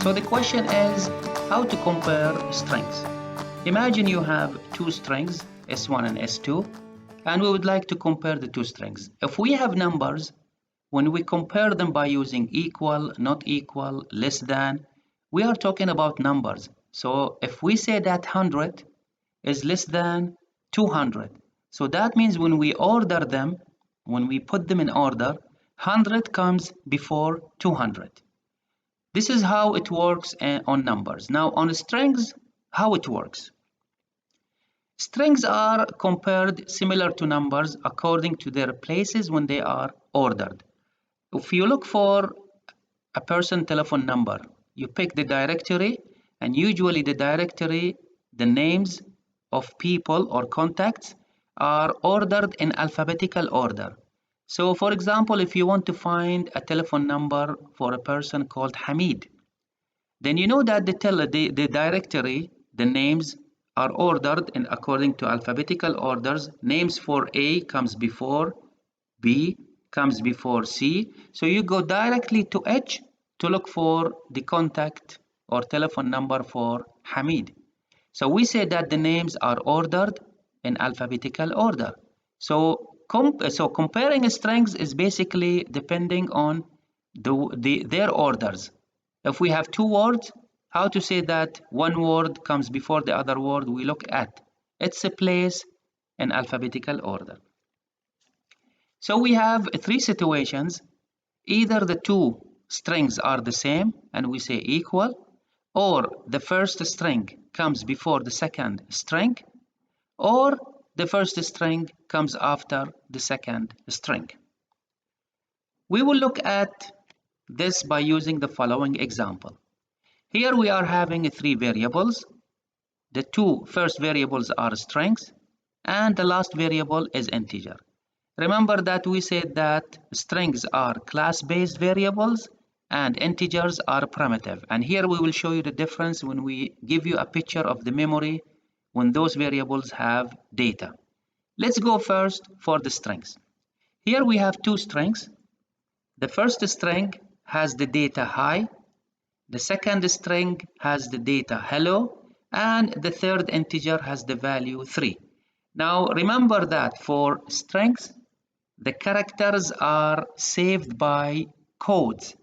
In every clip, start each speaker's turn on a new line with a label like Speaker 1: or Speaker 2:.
Speaker 1: So the question is how to compare strings. Imagine you have two strings, S1 and S2, and we would like to compare the two strings. If we have numbers, when we compare them by using equal, not equal, less than, we are talking about numbers. So if we say that 100 is less than 200, so that means when we order them, when we put them in order, 100 comes before 200. This is how it works on numbers. Now on strings, how it works. Strings are compared similar to numbers according to their places when they are ordered. If you look for a person telephone number, you pick the directory, and usually the directory, the names of people or contacts are ordered in alphabetical order. So for example, if you want to find a telephone number for a person called Hamid, then you know that the directory, the names are ordered in according to alphabetical orders. Names for A comes before B, comes before C. So you go directly to H to look for the contact or telephone number for Hamid. So we say that the names are ordered in alphabetical order. So comparing strings is basically depending on their orders. If we have two words, how to say that one word comes before the other word, we look at its place in alphabetical order. So we have three situations. Either the two strings are the same and we say equal, or the first string comes before the second string, or the first string comes after the second string. We will look at this by using the following example. Here we are having three variables. The two first variables are strings, and the last variable is integer. Remember that we said that strings are class-based variables and integers are primitive. And here we will show you the difference when we give you a picture of the memory when those variables have data. Let's go first for the strings. Here we have two strings. The first string has the data hi, the second string has the data hello, and the third integer has the value 3. Now remember that for strings, the characters are saved by codes,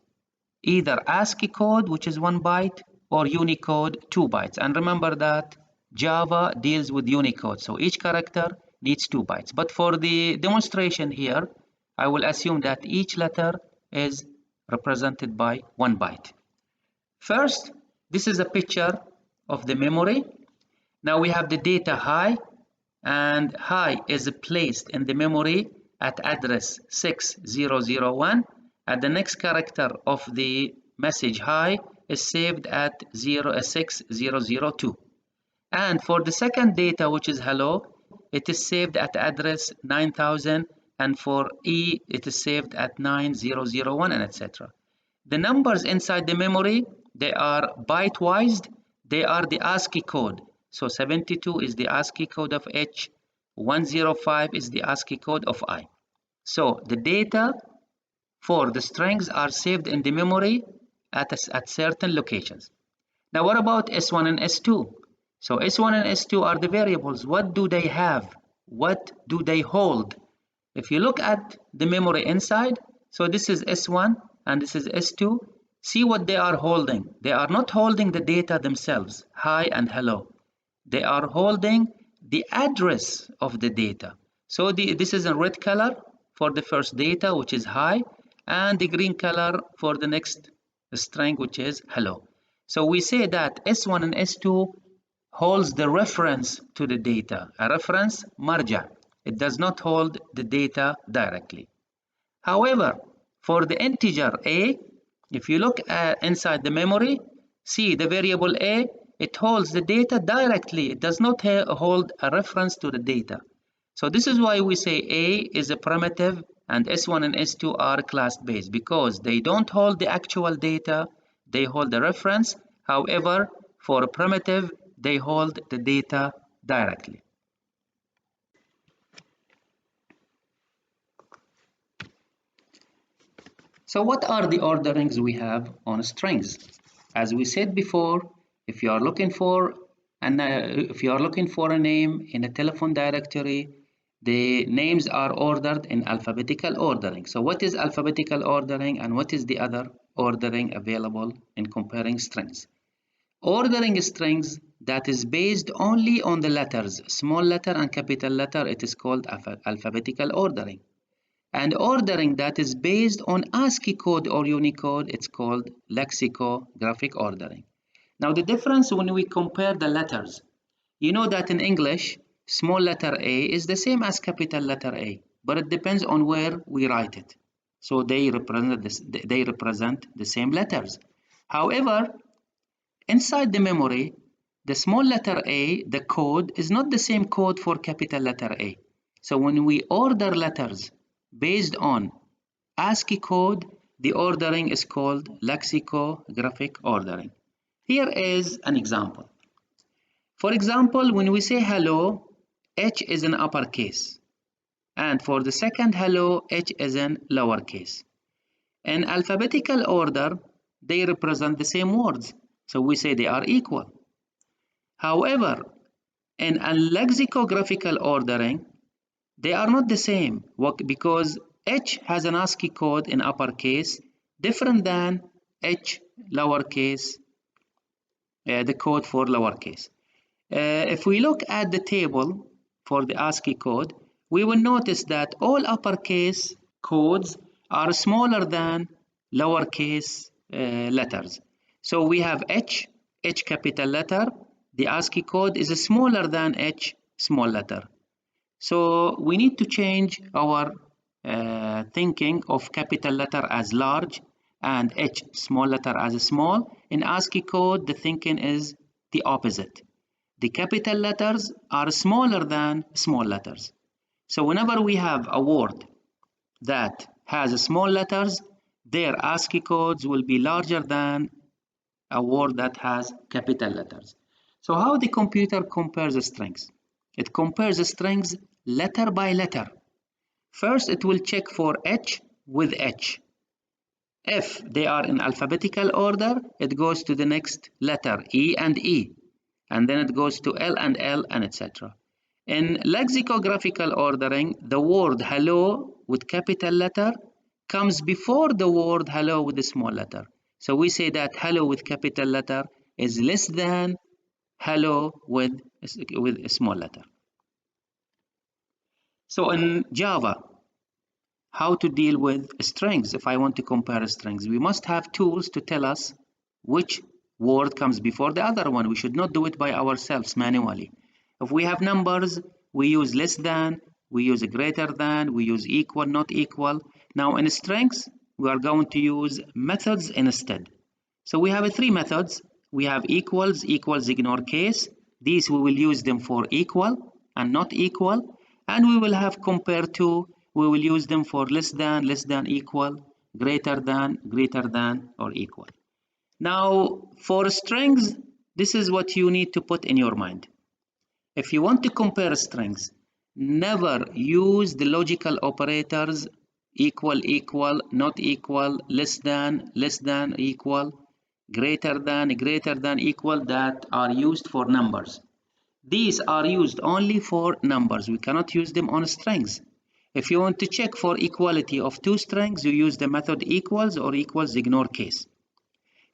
Speaker 1: either ASCII code, which is 1 byte, or Unicode, 2 bytes. And remember that Java deals with Unicode, so each character needs 2 bytes. But for the demonstration here, I will assume that each letter is represented by 1 byte. First, this is a picture of the memory. Now we have the data hi, and hi is placed in the memory at address 6001, and the next character of the message hi is saved at 6002. And for the second data, which is hello, it is saved at address 9000, and for E, it is saved at 9001, and etc. The numbers inside the memory, they are byte-wise, they are the ASCII code. So 72 is the ASCII code of H, 105 is the ASCII code of I. So the data for the strings are saved in the memory at certain locations. Now what about S1 and S2? So S1 and S2 are the variables. What do they have? What do they hold? If you look at the memory inside, so this is S1 and this is S2, see what they are holding. They are not holding the data themselves, hi and hello. They are holding the address of the data. So this is a red color for the first data, which is hi, and the green color for the next string, which is hello. So we say that S1 and S2 holds the reference to the data, a reference marja. It does not hold the data directly. However, for the integer a, if you look inside the memory, see the variable a, it holds the data directly. It does not hold a reference to the data. So this is why we say a is a primitive and S1 and S2 are class-based, because they don't hold the actual data, they hold the reference. However, for a primitive, they hold the data directly. So what are the orderings we have on strings? As we said before, if you are looking for a name in a telephone directory, the names are ordered in alphabetical ordering. So what is alphabetical ordering and what is the other ordering available in comparing strings? Ordering strings that is based only on the letters, small letter and capital letter, it is called alphabetical ordering. And ordering that is based on ASCII code or Unicode, it's called lexicographic ordering. Now the difference when we compare the letters, you know that in English, small letter A is the same as capital letter A, but it depends on where we write it. So they represent the same letters. However, inside the memory, the small letter A, the code, is not the same code for capital letter A. So when we order letters based on ASCII code, the ordering is called lexicographic ordering. Here is an example. For example, when we say hello, H is in uppercase. And for the second hello, H is in lowercase. In alphabetical order, they represent the same words. So we say they are equal. However, in a lexicographical ordering, they are not the same because H has an ASCII code in uppercase different than H lowercase, the code for lowercase. If we look at the table for the ASCII code, we will notice that all uppercase codes are smaller than lowercase letters. So we have H capital letter, the ASCII code is smaller than H small letter. So we need to change our thinking of capital letter as large and H small letter as small. In ASCII code, the thinking is the opposite. The capital letters are smaller than small letters. So whenever we have a word that has small letters, their ASCII codes will be larger than a word that has capital letters. So how the computer compares strings? It compares strings letter by letter. First, it will check for H with H. If they are in alphabetical order, it goes to the next letter, E and E. And then it goes to L and L and etc. In lexicographical ordering, the word hello with capital letter comes before the word hello with the small letter. So we say that hello with capital letter is less than hello with a small letter. So in Java, how to deal with strings? If I want to compare strings, we must have tools to tell us which word comes before the other one. We should not do it by ourselves manually. If we have numbers, we use less than, we use greater than, we use equal, not equal. Now in strings, we are going to use methods instead. So we have three methods. We have equals, ignore case. These we will use them for equal and not equal. And we will have compare to, we will use them for less than, equal, greater than, or equal. Now, for strings, this is what you need to put in your mind. If you want to compare strings, never use the logical operators equal, not equal, less than, equal, greater than, equal that are used for numbers. These are used only for numbers. We cannot use them on strings. If you want to check for equality of two strings, you use the method equals or equals ignore case.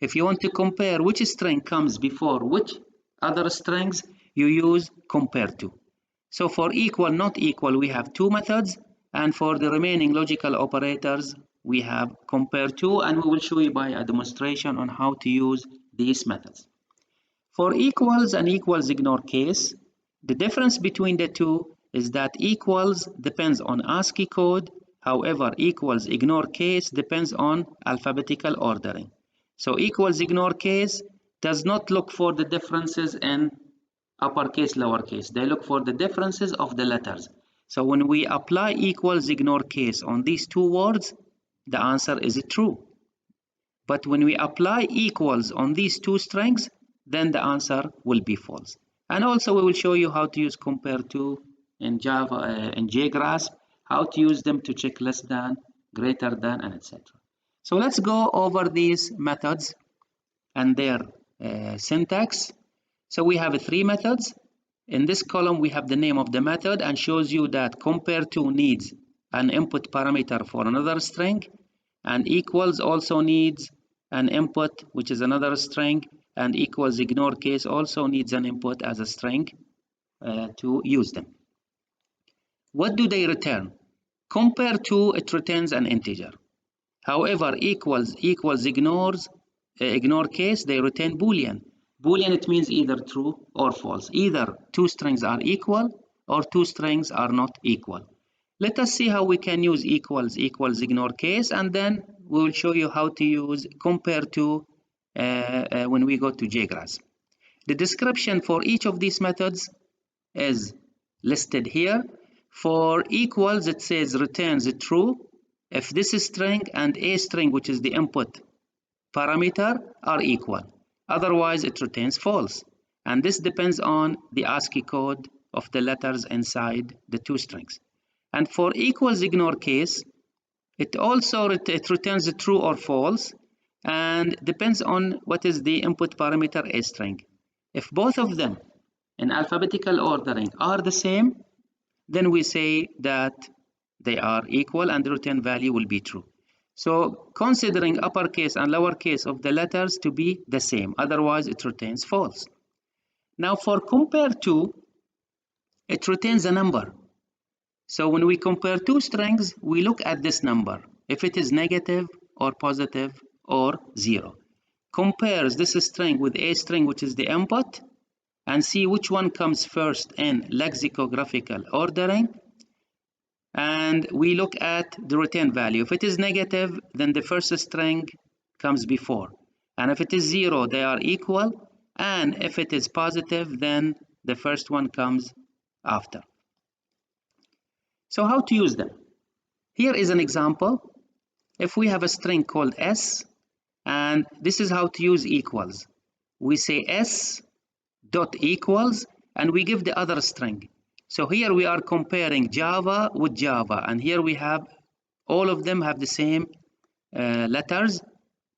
Speaker 1: If you want to compare which string comes before which other strings, you use compare to. So for equal, not equal, we have two methods, and for the remaining logical operators, we have compare to, and we will show you by a demonstration on how to use these methods. For equals and equals ignore case, the difference between the two is that equals depends on ASCII code, however equals ignore case depends on alphabetical ordering. So equals ignore case does not look for the differences in uppercase, lowercase. They look for the differences of the letters. So when we apply equals ignore case on these two words, the answer is true. But when we apply equals on these two strings, then the answer will be false. And also we will show you how to use compare to in Java, in JGrasp, how to use them to check less than, greater than, and etc. So let's go over these methods and their syntax. So we have three methods. In this column, we have the name of the method and shows you that compare to needs an input parameter for another string, and equals also needs an input, which is another string, and equals ignore case also needs an input as a string to use them. What do they return? Compare to, it returns an integer. However, equals ignore case, they return Boolean. Boolean, it means either true or false. Either two strings are equal or two strings are not equal. Let us see how we can use equals ignore case, and then we will show you how to use compare to when we go to JGrasp. The description for each of these methods is listed here. For equals, it says returns true if this string and a string, which is the input parameter, are equal. Otherwise, it returns false. And this depends on the ASCII code of the letters inside the two strings. And for equals ignore case, it also returns true or false, and depends on what is the input parameter a string. If both of them in alphabetical ordering are the same, then we say that they are equal and the return value will be true. So considering uppercase and lowercase of the letters to be the same, otherwise it returns false. Now for compare to, it returns a number. So when we compare two strings, we look at this number, if it is negative or positive or 0. Compares this string with a string, which is the input, and see which one comes first in lexicographical ordering. And we look at the return value. If it is negative, then the first string comes before. And if it is 0, they are equal. And if it is positive, then the first one comes after. So how to use them? Here is an example. If we have a string called s, and this is how to use equals. We say s dot equals, and we give the other string. So here we are comparing Java with Java, and here we have all of them have the same letters,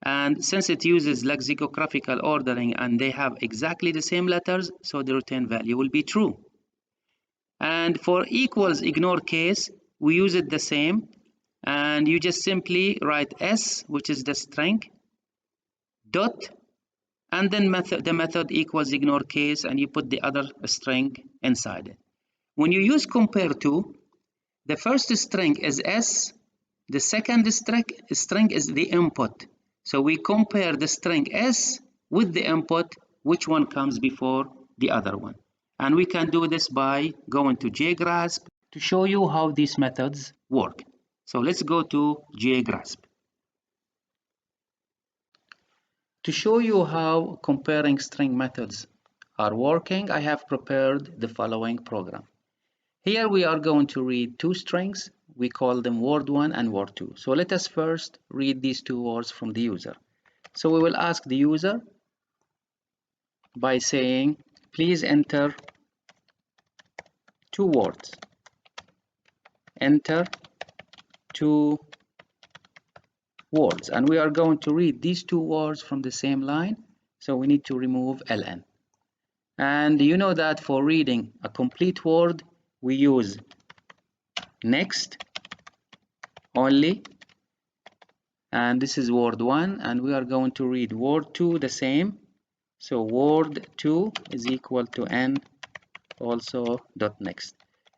Speaker 1: and since it uses lexicographical ordering and they have exactly the same letters, so the return value will be true. And for equals ignore case, we use it the same, and you just simply write s, which is the string, dot, and then the method equals ignore case, and you put the other string inside it. When you use compare to, the first string is s, the second string is the input. So we compare the string s with the input, which one comes before the other one. And we can do this by going to JGrasp to show you how these methods work. So let's go to JGrasp. To show you how comparing string methods are working, I have prepared the following program. Here we are going to read two strings. We call them word1 and word2. So let us first read these two words from the user. So we will ask the user by saying, please enter two words. Enter two words, and we are going to read these two words from the same line, so we need to remove ln. And you know that for reading a complete word, we use next only, and this is word 1, and we are going to read word 2 the same, so word 2 is equal to n also dot next.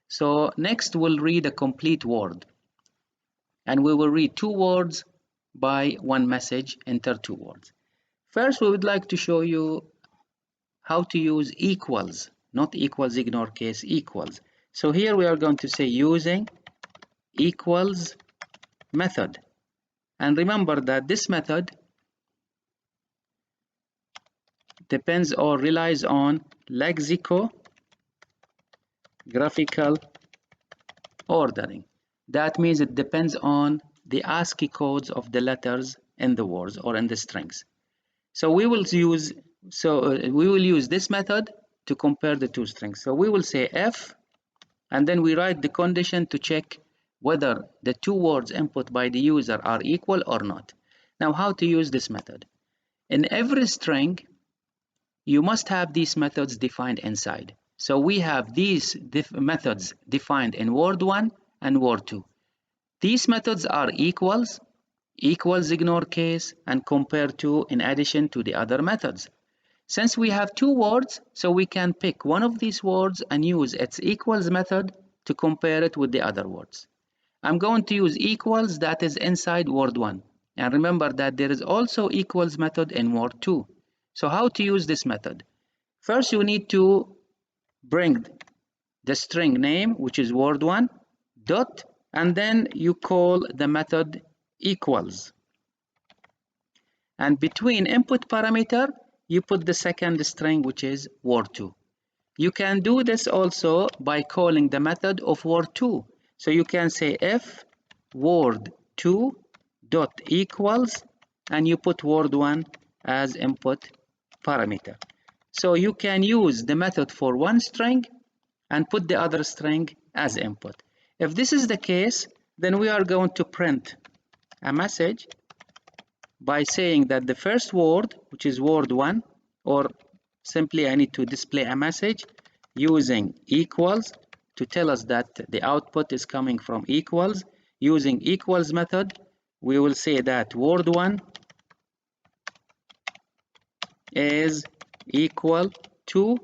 Speaker 1: So next will read a complete word, and we will read two words by one message, enter two words. First, we would like to show you how to use equals, not equals ignore case, equals. So here we are going to say using equals method. And remember that this method depends or relies on lexicographical ordering. That means it depends on the ASCII codes of the letters in the words or in the strings. So we will use this method to compare the two strings. So we will say f, and then we write the condition to check whether the two words input by the user are equal or not. Now how to use this method? In every string, you must have these methods defined inside. So we have these methods defined in word1 and word2. These methods are equals, equals ignore case, and compare to in addition to the other methods. Since we have two words, so we can pick one of these words and use its equals method to compare it with the other words. I'm going to use equals that is inside word1. And remember that there is also equals method in word2. So how to use this method? First, you need to bring the string name, which is word1, dot, and then you call the method equals. And between input parameter, you put the second string, which is word2. You can do this also by calling the method of word2. So you can say if word2 dot equals, and you put word1 as input parameter. So you can use the method for one string and put the other string as input. If this is the case, then we are going to print a message by saying that the first word, which is word1, or simply I need to display a message using equals to tell us that the output is coming from equals. Using equals method, we will say that word1 is equal to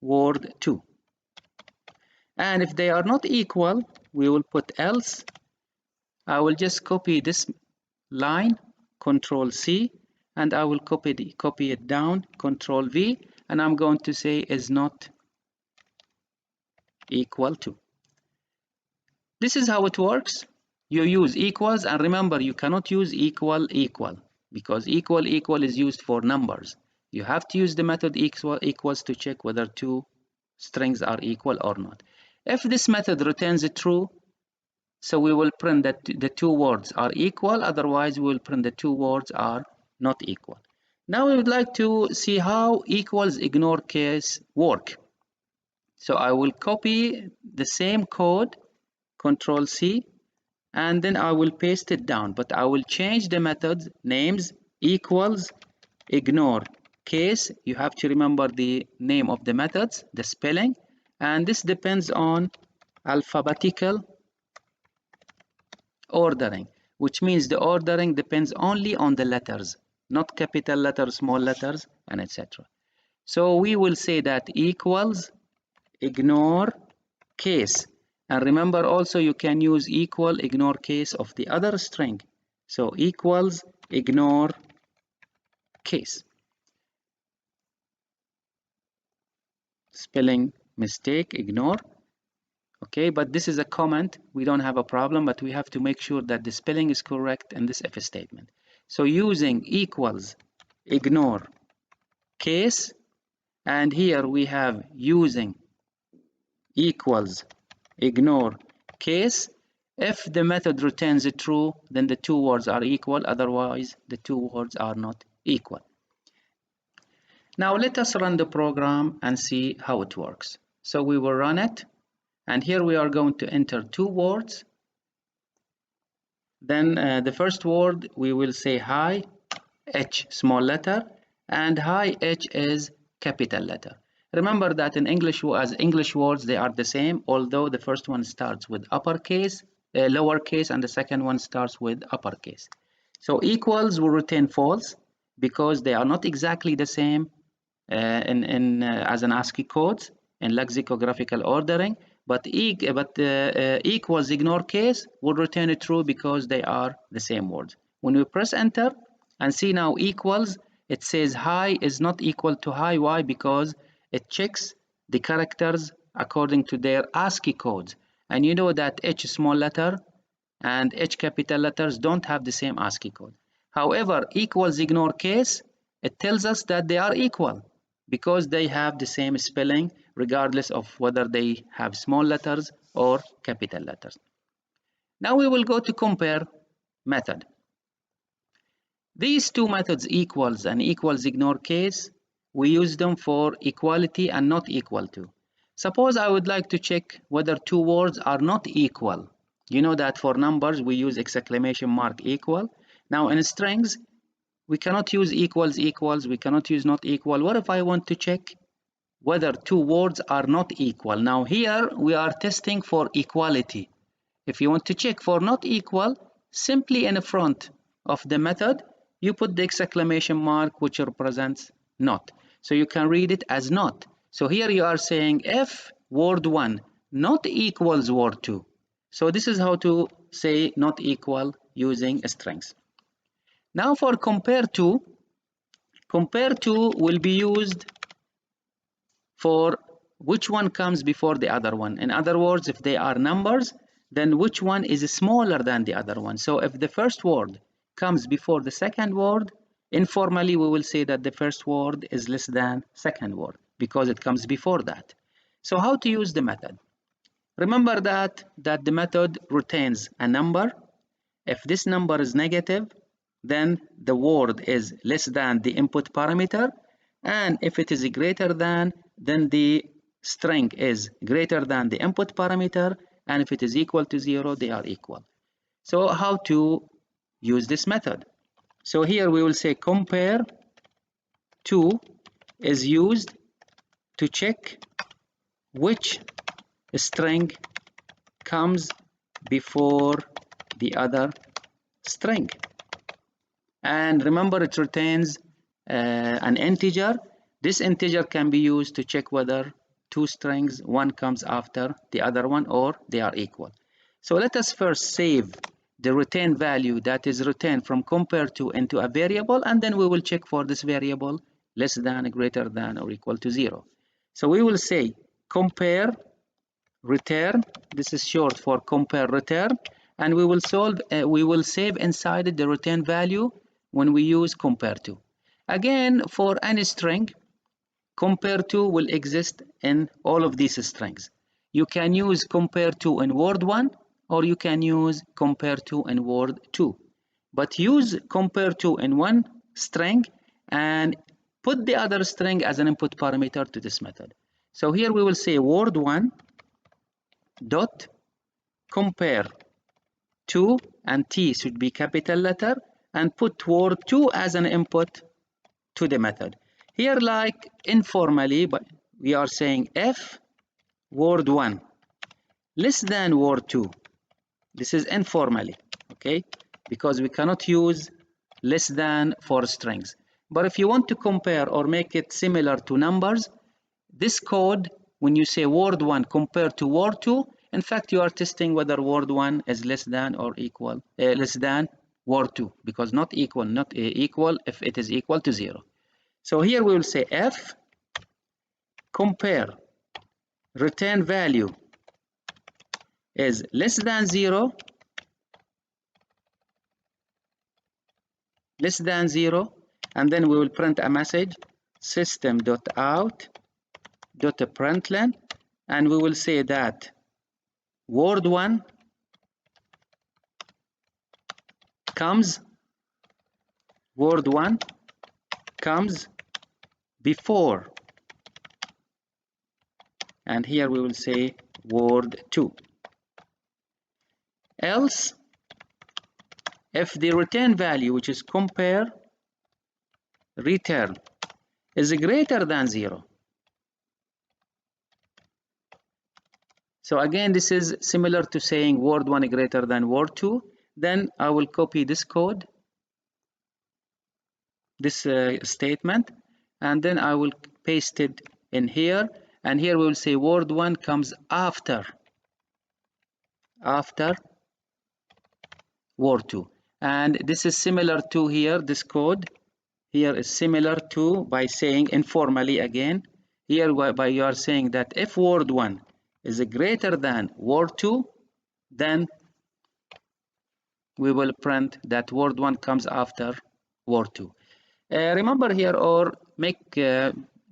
Speaker 1: word2. And if they are not equal, we will put else. I will just copy this line, Control C, and I will copy it down, Control V, and I'm going to say is not equal to. This is how it works. You use equals, and remember, you cannot use equal because equal is used for numbers. You have to use the method equals to check whether two strings are equal or not. If this method returns true, so we will print that the two words are equal, otherwise we will print the two words are not equal. Now we would like to see how equals ignore case work. So I will copy the same code, Control C, and then I will paste it down, but I will change the methods names equals ignore case. You have to remember the name of the methods, the spelling, and this depends on alphabetical ordering, which means the ordering depends only on the letters, not capital letters, small letters, and etc. So we will say that equals ignore case, and remember also you can use equal ignore case of the other string. So equals ignore case. Spelling mistake, ignore. Okay, but this is a comment. We don't have a problem, but we have to make sure that the spelling is correct in this if statement. So using equals ignore case, and here we have using equals ignore case. If the method returns true, then the two words are equal, otherwise the two words are not equal. Now let us run the program and see how it works. So we will run it, and here we are going to enter two words. Then the first word we will say hi, H small letter, and hi H is capital letter. Remember that in English, as English words, they are the same, although the first one starts with uppercase, lowercase, and the second one starts with uppercase. So equals will return false because they are not exactly the same as an ASCII code in lexicographical ordering, but equals ignore case will return true because they are the same words. When we press enter and see now equals, it says hi is not equal to hi. Why? Because it checks the characters according to their ASCII codes. And you know that H small letter and H capital letters don't have the same ASCII code. However, equals ignore case, it tells us that they are equal because they have the same spelling regardless of whether they have small letters or capital letters. Now we will go to compare method. These two methods, equals and equals ignore case, we use them for equality and not equal to. Suppose I would like to check whether two words are not equal. You know that for numbers we use exclamation mark equal. Now in strings we cannot use equals equals, we cannot use not equal. What if I want to check whether two words are not equal? Now here we are testing for equality. If you want to check for not equal, simply in front of the method, you put the exclamation mark which represents not. So you can read it as not. So here you are saying if word 1 not equals word 2. So this is how to say not equal using strings. Now for compare to will be used for which one comes before the other one. In other words, if they are numbers, then which one is smaller than the other one. So if the first word comes before the second word, informally we will say that the first word is less than second word because it comes before that. So how to use the method? Remember that the method retains a number. If this number is negative, then the word is less than the input parameter, and if it is greater than, then the string is greater than the input parameter, and if it is equal to 0, they are equal. So how to use this method? So here we will say compare to is used to check which string comes before the other string. And remember, it retains an integer. This integer can be used to check whether two strings, one comes after the other one or they are equal. So let us first save the return value that is returned from compare to into a variable, and then we will check for this variable less than, greater than, or equal to 0. So we will say compare return. This is short for compare return, and we will save inside it the return value when we use compare to. Again, for any string, compare to will exist in all of these strings. You can use compare to in word 1, or you can use compare to in word 2. But use compare to in one string and put the other string as an input parameter to this method. So here we will say word 1 dot compare to, and T should be capital letter, and put word 2 as an input to the method. Here, like informally, but we are saying if word 1 less than word 2. This is informally, okay? Because we cannot use less than for strings. But if you want to compare or make it similar to numbers, this code, when you say word 1 compared to word 2, in fact, you are testing whether word 1 is less than or equal, less than word 2, because not equal if it is equal to 0. So here we will say if compare return value is less than 0, and then we will print a message system.out.println, and we will say that word 1 comes before, and here we will say word 2. Else, if the return value, which is compare return, is greater than 0. So again, this is similar to saying word 1 greater than word 2. Then I will copy this code, this statement, and then I will paste it in here. And here we will say word 1 comes after word 2. And this is similar to here, this code here is similar to by saying informally again. Here by you are saying that if word 1 is greater than word 2, then we will print that word 1 comes after word 2. Remember here, or make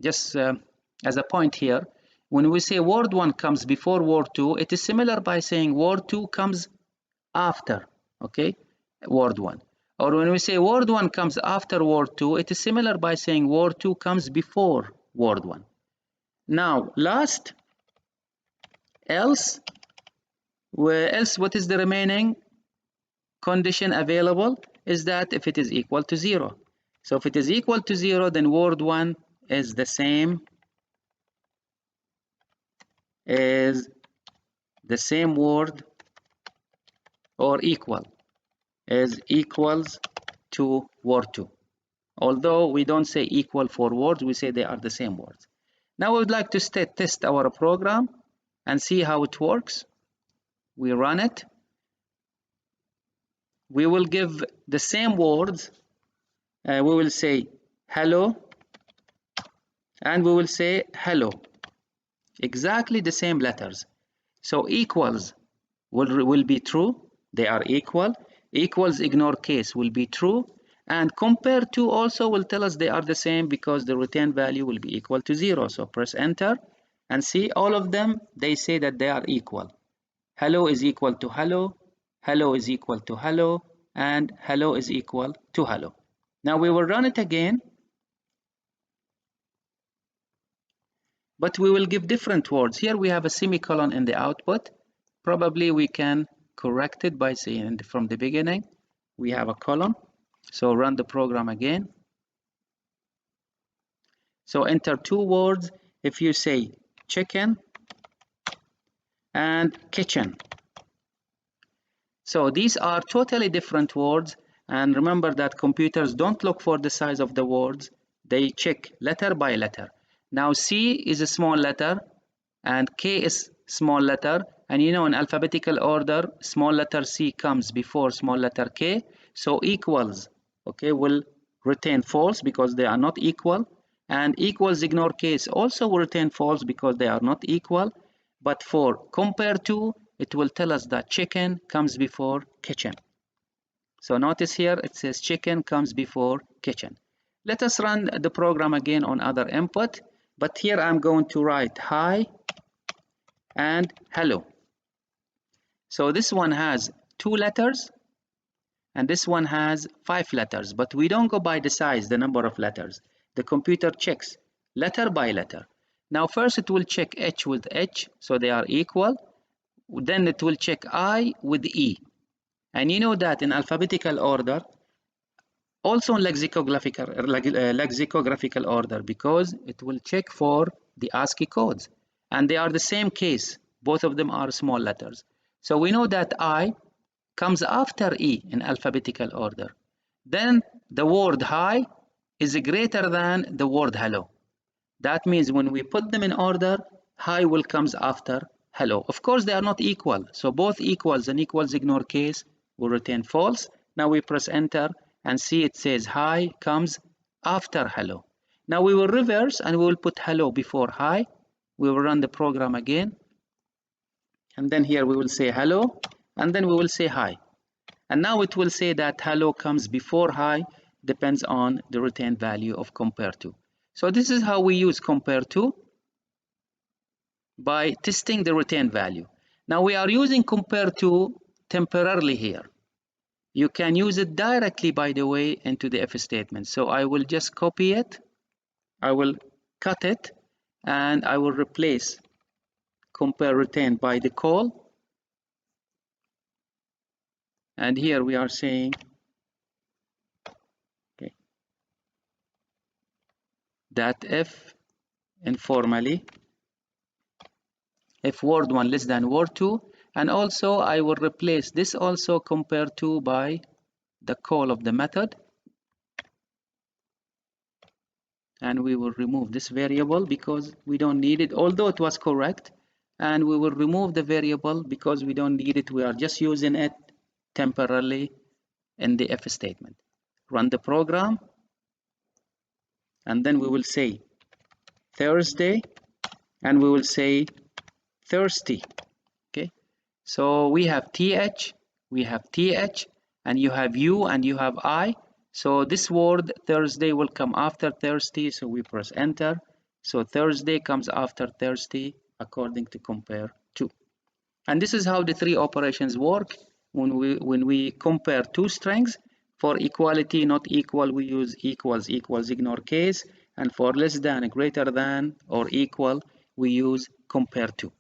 Speaker 1: just as a point here, when we say word 1 comes before word 2, it is similar by saying word 2 comes after, okay, word 1. Or when we say word 1 comes after word 2, it is similar by saying word 2 comes before word 1. Now, last, else what is the remaining condition available is that if it is equal to 0. So if it is equal to 0, then word 1 is the same word, or equals to word 2. Although we don't say equal for words, we say they are the same words. Now we would like to test our program and see how it works. We run it. We will give the same words. We will say hello, and we will say hello. Exactly the same letters. So equals will be true. They are equal. Equals ignore case will be true. And compare to also will tell us they are the same because the return value will be equal to 0. So press enter and see all of them. They say that they are equal. Hello is equal to hello. Hello is equal to hello. And hello is equal to hello. Now we will run it again. But we will give different words. Here we have a semicolon in the output. Probably we can correct it by saying from the beginning we have a colon. So run the program again. So enter 2 words. If you say chicken and kitchen. So these are totally different words. And remember that computers don't look for the size of the words. They check letter by letter. Now C is a small letter and K is small letter. And you know, in alphabetical order, small letter C comes before small letter K. So equals, okay, will return false because they are not equal. And equals ignore case also will return false because they are not equal. But for compare to, it will tell us that chicken comes before kitchen. So notice here it says chicken comes before kitchen. Let us run the program again on other input. But here I'm going to write hi and hello. So this one has 2 letters and this one has 5 letters, but we don't go by the size, the number of letters. The computer checks letter by letter. Now first it will check H with H, so they are equal. Then it will check I with E. And you know that in alphabetical order, also in lexicographical order, because it will check for the ASCII codes. And they are the same case. Both of them are small letters. So we know that I comes after E in alphabetical order. Then the word hi is greater than the word hello. That means when we put them in order, hi will comes after hello. Of course, they are not equal. So both equals and equals ignore case will return false. Now we press enter and see it says hi comes after hello. Now we will reverse and we will put hello before hi. We will run the program again. And then here we will say hello and then we will say hi. And now it will say that hello comes before hi, depends on the return value of compare to. So this is how we use compare to by testing the return value. Now we are using compare to temporarily here. You can use it directly, by the way, into the if statement. So I will just copy it, I will cut it, and I will replace compare return by the call. And here we are saying, okay, that if informally, if word 1 less than word 2, and also I will replace this also compare to by the call of the method. And we will remove this variable because we don't need it, although it was correct. And we will remove the variable because we don't need it. We are just using it temporarily in the if statement. Run the program. And then we will say Thursday. And we will say thirsty. Okay. So we have TH, we have TH, and you have U and you have I. So this word Thursday will come after thirsty, so we press enter. So Thursday comes after thirsty according to compare to. And this is how the 3 operations work when we compare 2 strings. For equality, not equal, we use equals, equals, ignore case. And for less than, greater than, or equal, we use compare to.